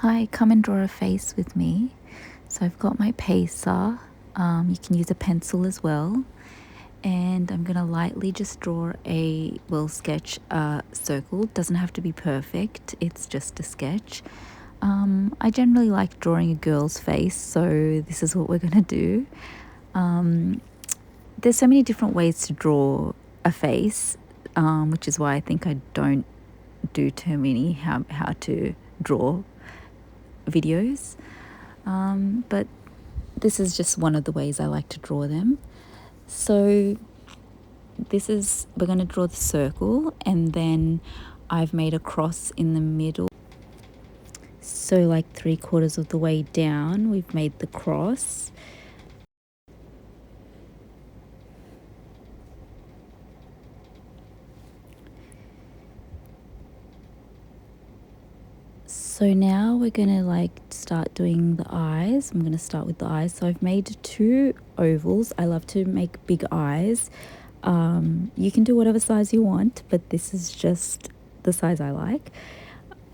Hi, come and draw a face with me. So I've got my pacer. You can use a pencil as well. And I'm going to lightly just draw sketch a circle. It doesn't have to be perfect, it's just a sketch. I generally like drawing a girl's face, so this is what we're going to do. There's so many different ways to draw a face, which is why I think I don't do too many how to draw videos. But this is just one of the ways I like to draw them. So we're going to draw the circle, and then I've made a cross in the middle. So like 3/4 of the way down, we've made the cross. So now we're going to start doing the eyes. I'm going to start with the eyes. So I've made 2 ovals. I love to make big eyes. You can do whatever size you want, but this is just the size I like.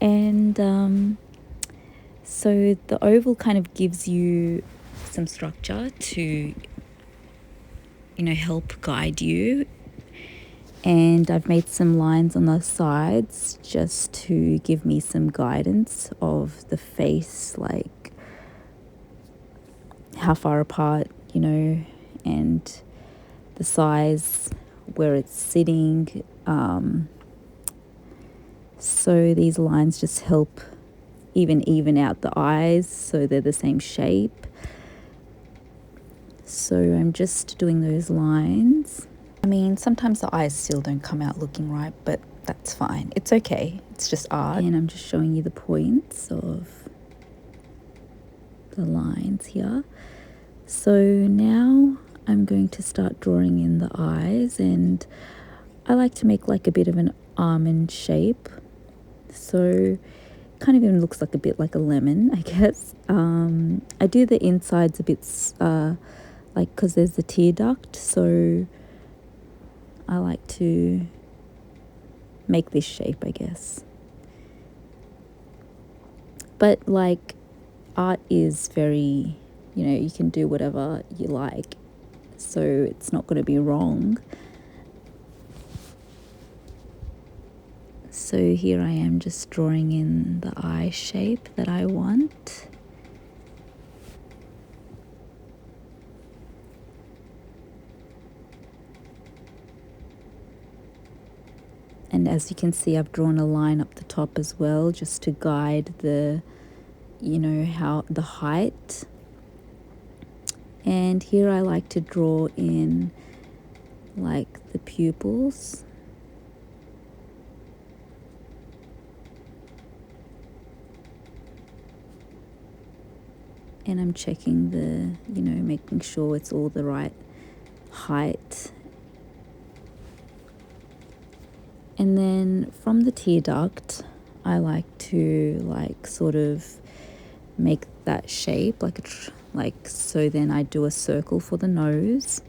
And so the oval kind of gives you some structure to, help guide you. And I've made some lines on the sides just to give me some guidance of the face, like how far apart, and the size, where it's sitting. So these lines just help even out the eyes so they're the same shape. So I'm just doing those lines. I mean, sometimes the eyes still don't come out looking right, but that's fine. It's okay. It's just art. And I'm just showing you the points of the lines here. So now I'm going to start drawing in the eyes, and I like to make like a bit of an almond shape. So kind of even looks like a bit like a lemon, I guess. I do the insides a bit because there's the tear duct, so I like to make this shape, I guess. But art is very, you can do whatever you like, so it's not going to be wrong. So here I am just drawing in the eye shape that I want. And as you can see, I've drawn a line up the top as well, just to guide the, how the height. And here I like to draw in like the pupils. And I'm checking making sure it's all the right height. And then from the tear duct, I like to sort of make that shape so then I do a circle for the nose.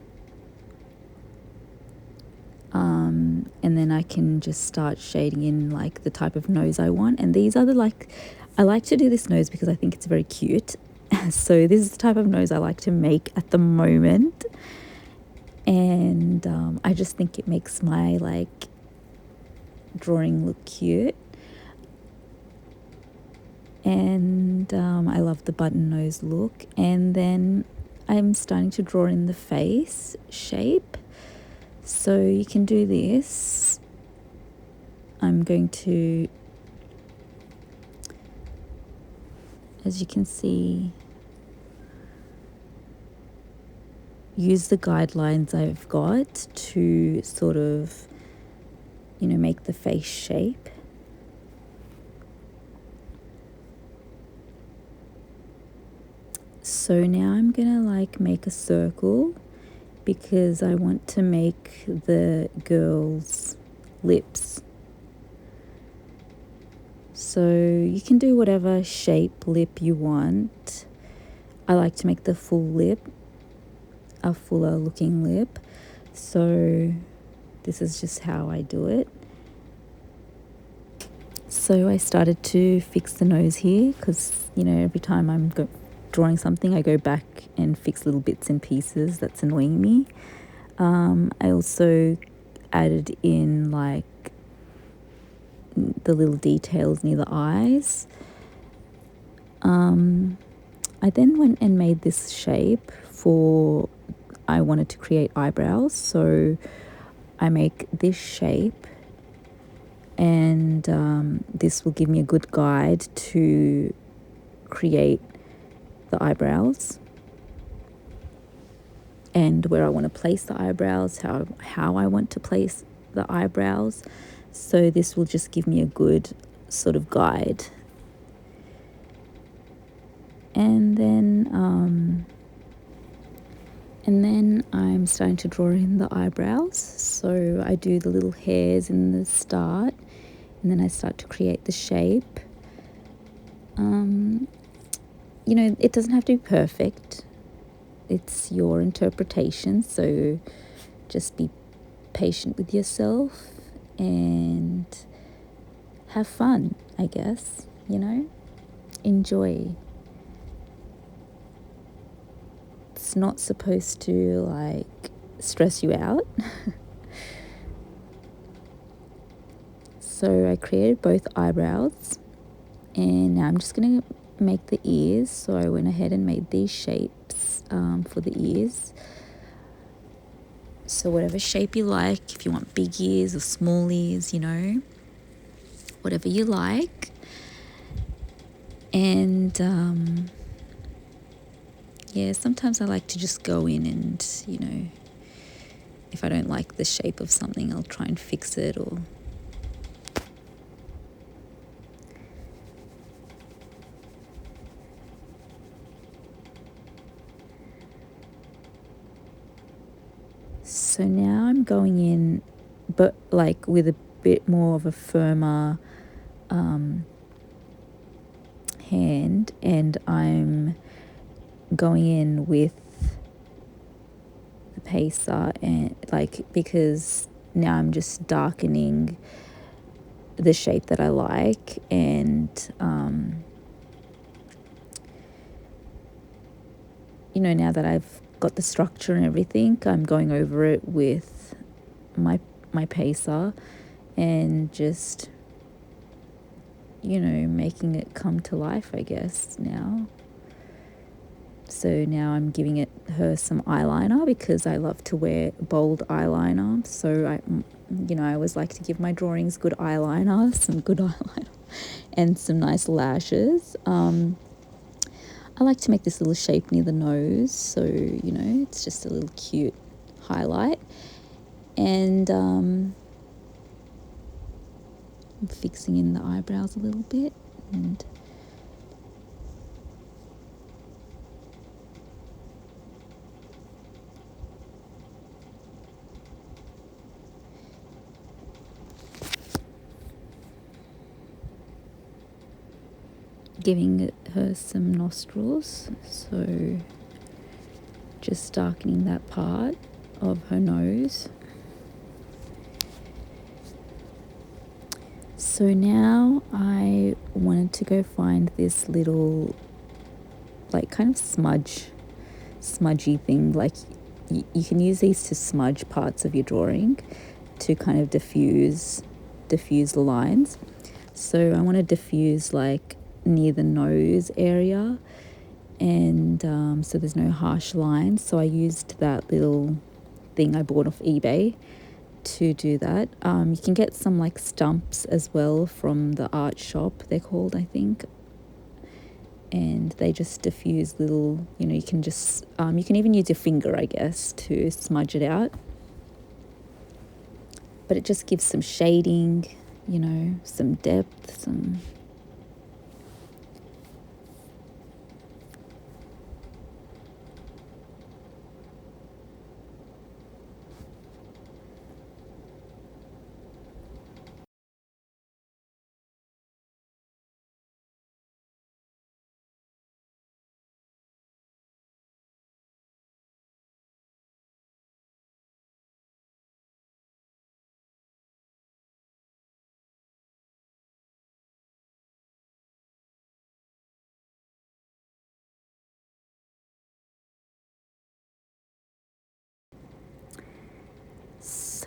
And then I can just start shading in the type of nose I want. And these are I like to do this nose because I think it's very cute. So this is the type of nose I like to make at the moment. And I just think it makes my drawing look cute. And I love the button nose look. And then I'm starting to draw in the face shape. So you can do this. I'm going to, as you can see, use the guidelines I've got to sort of, make the face shape. So now I'm gonna make a circle because I want to make the girl's lips. So you can do whatever shape lip you want. I like to make the full lip, a fuller looking lip. So this is just how I do it. So I started to fix the nose here because, every time I'm drawing something, I go back and fix little bits and pieces that's annoying me. I also added in like the little details near the eyes. I then went and made this shape I wanted to create eyebrows. So I make this shape, and this will give me a good guide to create the eyebrows and where I want to place the eyebrows, how I want to place the eyebrows. So this will just give me a good sort of guide. And then I'm starting to draw in the eyebrows. So I do the little hairs in the start, and then I start to create the shape. It doesn't have to be perfect. It's your interpretation, so just be patient with yourself and have fun, I guess, enjoy. It's not supposed to like stress you out. So I created both eyebrows, and now I'm just going to make the ears. So I went ahead and made these shapes for the ears. So whatever shape you like, if you want big ears or small ears, whatever you like. And sometimes I like to just go in and, if I don't like the shape of something, I'll try and fix it or... So now I'm going in, but like with a bit more of a firmer hand, and I'm going in with the pacer, and because now I'm just darkening the shape that I like, and now that I've got the structure and everything, I'm going over it with my pacer and just making it come to life, I guess, now. So now I'm giving her some eyeliner because I love to wear bold eyeliner. So I always like to give my drawings good eyeliner, some good eyeliner, and some nice lashes. I like to make this little shape near the nose, so it's just a little cute highlight. And I'm fixing in the eyebrows a little bit, and giving her some nostrils, so just darkening that part of her nose. So now I wanted to go find this little like kind of smudgy thing. Like you can use these to smudge parts of your drawing to kind of diffuse the lines. So I want to diffuse like near the nose area, and so there's no harsh lines. So I used that little thing I bought off eBay to do that. You can get some like stumps as well from the art shop, they're called, I think, and they just diffuse little, you can just you can even use your finger, I guess, to smudge it out, but it just gives some shading, some depth, some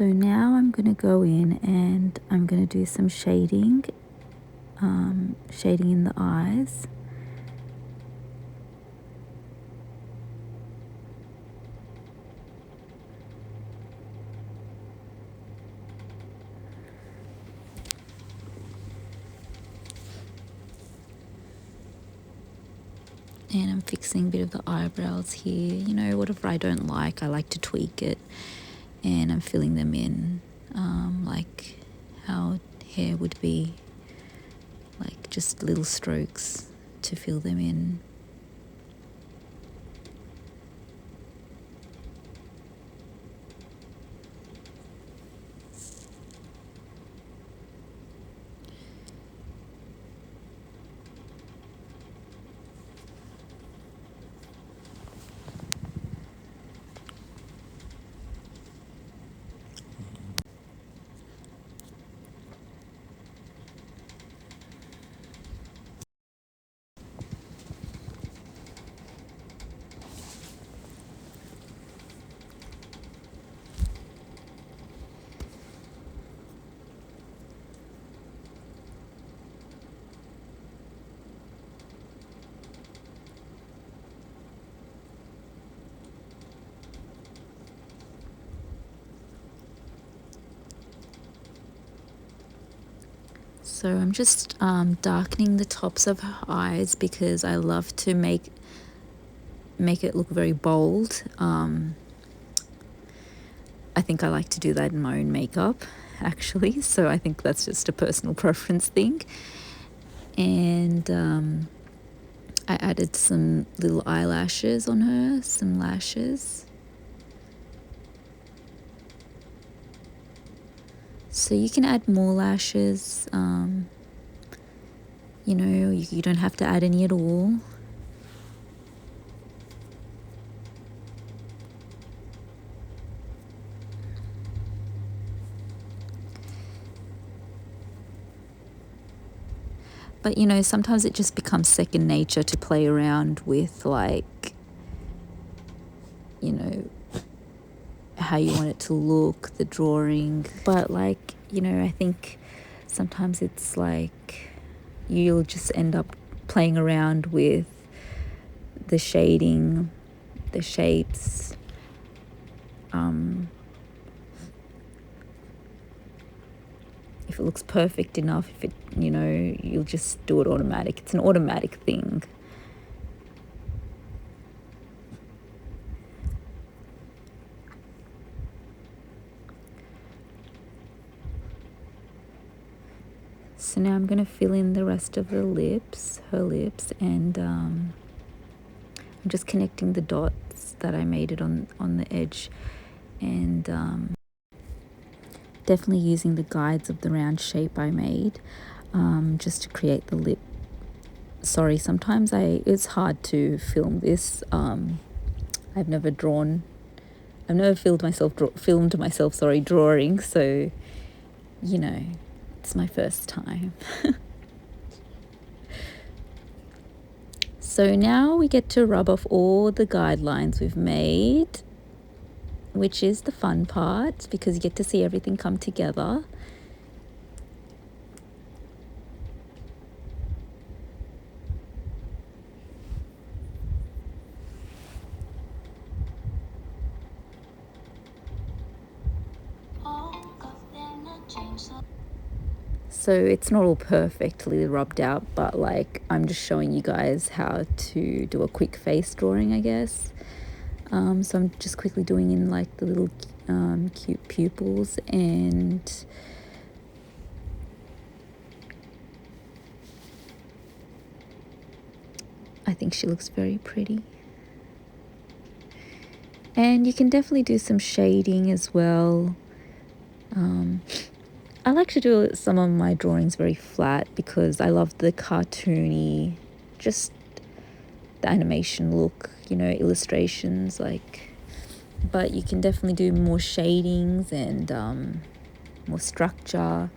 So now I'm going to go in and I'm going to do some shading, shading in the eyes. And I'm fixing a bit of the eyebrows here. You know, whatever I don't like, I like to tweak it. And I'm filling them in like how hair would be, like just little strokes to fill them in. So I'm just darkening the tops of her eyes because I love to make it look very bold. I think I like to do that in my own makeup, actually. So I think that's just a personal preference thing. And I added some little eyelashes on her, some lashes. So you can add more lashes. You know, you don't have to add any at all. But you know, sometimes it just becomes second nature to play around with, like, you know, how you want it to look, the drawing. But like, you know, I think sometimes it's like you'll just end up playing around with the shading, the shapes. If it looks perfect enough, if it, you know, you'll just do it automatic. It's an automatic thing. So now I'm going to fill in the rest of the lips, her lips, and I'm just connecting the dots that I made it on the edge, and definitely using the guides of the round shape I made just to create the lip. Sorry, sometimes it's hard to film this. I've never filmed myself drawing, so you know, it's my first time. So now we get to rub off all the guidelines we've made, which is the fun part because you get to see everything come together. So it's not all perfectly rubbed out, but like I'm just showing you guys how to do a quick face drawing, I guess. So I'm just quickly doing in like the little cute pupils, and I think she looks very pretty. And you can definitely do some shading as well. I like to do some of my drawings very flat because I love the cartoony, just the animation look, you know, illustrations, like. But you can definitely do more shadings and more structure.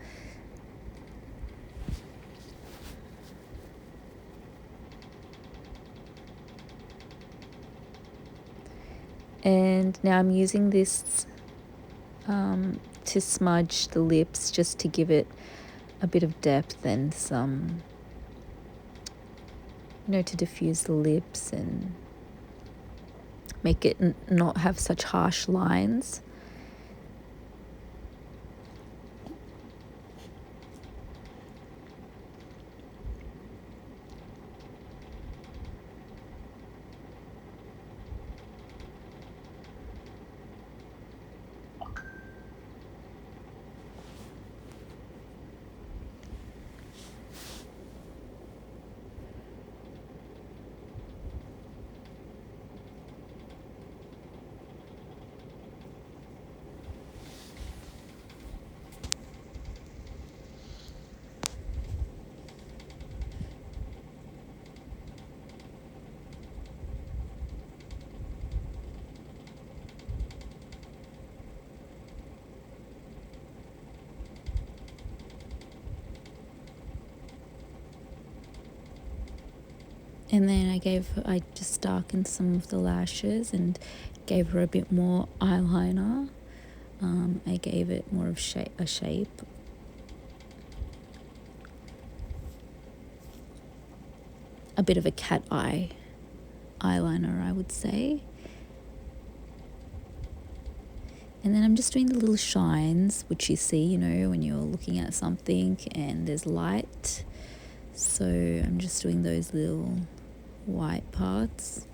And now I'm using this to smudge the lips just to give it a bit of depth and some, to diffuse the lips and make it not have such harsh lines. And then I just darkened some of the lashes and gave her a bit more eyeliner. I gave it more of a shape. A bit of a cat eye eyeliner, I would say. And then I'm just doing the little shines, which you see, when you're looking at something and there's light. So I'm just doing those little white parts.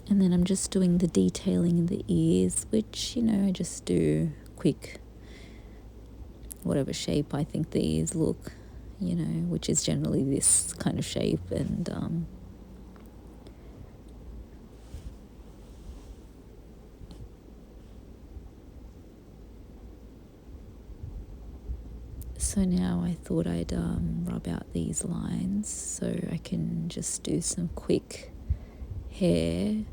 And then I'm just doing the detailing in the ears, which, I just do quick, whatever shape I think the ears look, which is generally this kind of shape. And so now I thought I'd rub out these lines so I can just do some quick hair.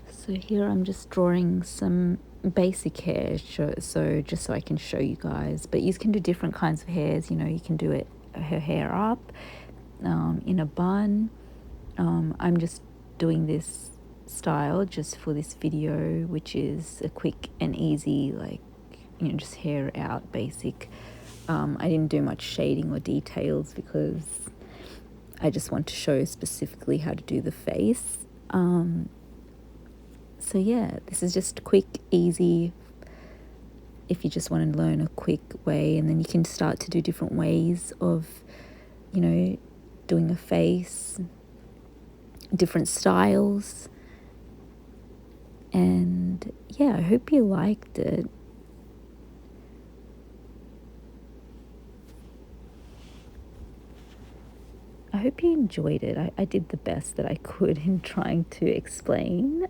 So here I'm just drawing some basic hair, so just so I can show you guys. But you can do different kinds of hairs. You can do her hair up in a bun. I'm just doing this style just for this video, which is a quick and easy, just hair out basic. I didn't do much shading or details because I just want to show specifically how to do the face. So yeah, this is just quick, easy, if you just want to learn a quick way, and then you can start to do different ways of, doing a face, different styles. And yeah, I hope you liked it. I hope you enjoyed it. I did the best that I could in trying to explain.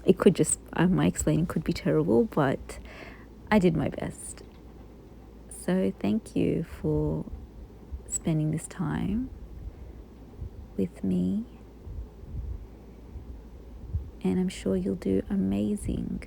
It could just, my explaining could be terrible, but I did my best. So thank you for spending this time with me. And I'm sure you'll do amazing.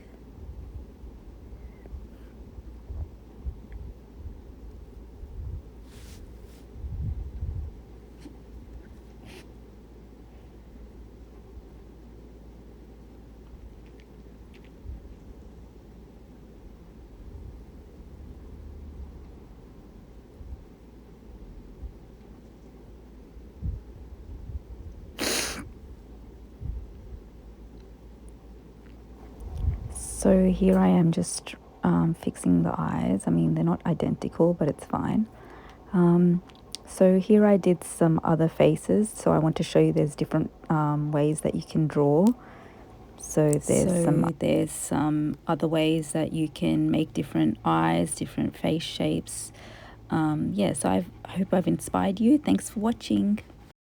So here I am just fixing the eyes. I mean, they're not identical, but it's fine. So here I did some other faces. So I want to show you there's different ways that you can draw. So there's some other ways that you can make different eyes, different face shapes. Yeah, so I hope I've inspired you. Thanks for watching.